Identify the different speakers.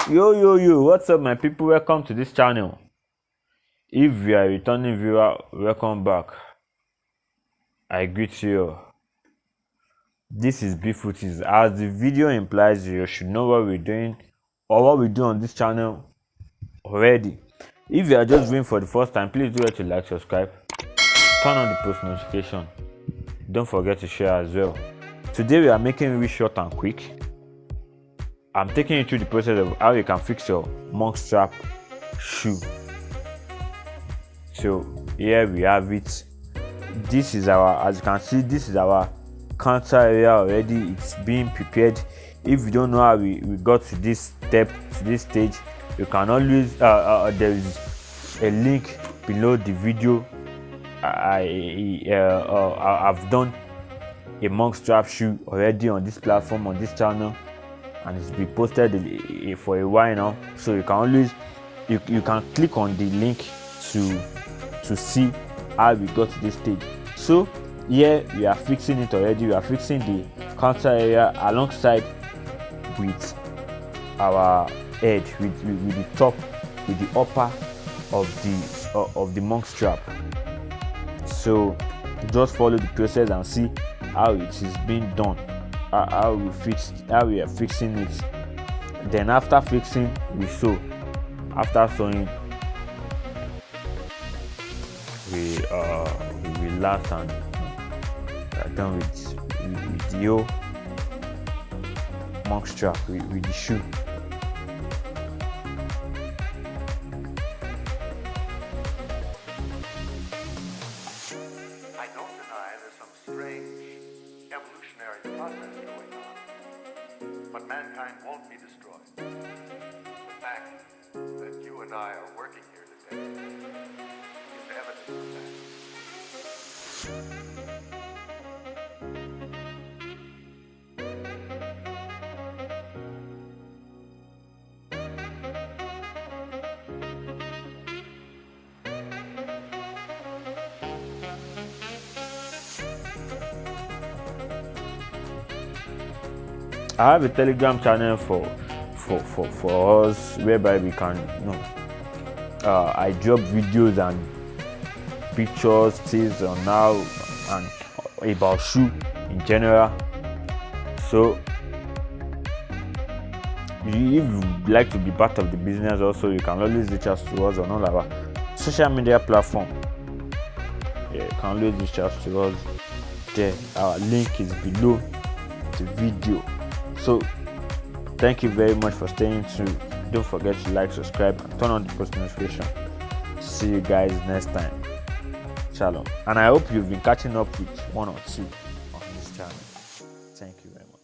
Speaker 1: Yo, what's up my people? Welcome to this channel. If you are a returning viewer, welcome back. I greet you. This is B-Footies. As the video implies, you should know what we're doing or what we do on this channel already. If you are just viewing for the first time, please do to like, subscribe, turn on the post notification. Don't forget to share as well. Today we are making it short and quick. I'm taking you through the process of how you can fix your MonkStrap shoe. So here we have it. This is our, as you can see, this is our counter area already. It's being prepared. If you don't know how we got to this step, to this stage, you can always there is a link below the video. I've done a MonkStrap shoe already on this platform, on this channel, and it's been posted for a while now. So you can always you can click on the link to see how we got to this stage. So here we are fixing it already. We are fixing the counter area alongside with our edge, with the top, with the upper of the MonkStrap. So just follow the process and see how it is being done, how we are fixing it. Then after fixing, we sew. After sewing, we relax and we are done with the whole MonkStrap with the shoe.
Speaker 2: I don't deny there's some strange evolutionary process going on, but mankind won't be destroyed. The fact that you and I are working here today is evidence of that.
Speaker 1: I have a Telegram channel for us whereby we can, I drop videos and pictures, tips on how and about shoe in general. So if you like to be part of the business also, you can always reach out to us on all our social media platform. Yeah, you can always reach out to us there. Our link is below the video. So thank you very much for staying tuned. Don't forget to like, subscribe, and turn on the post notification. See you guys next time. Shalom. And I hope you've been catching up with one or two on this channel. Thank you very much.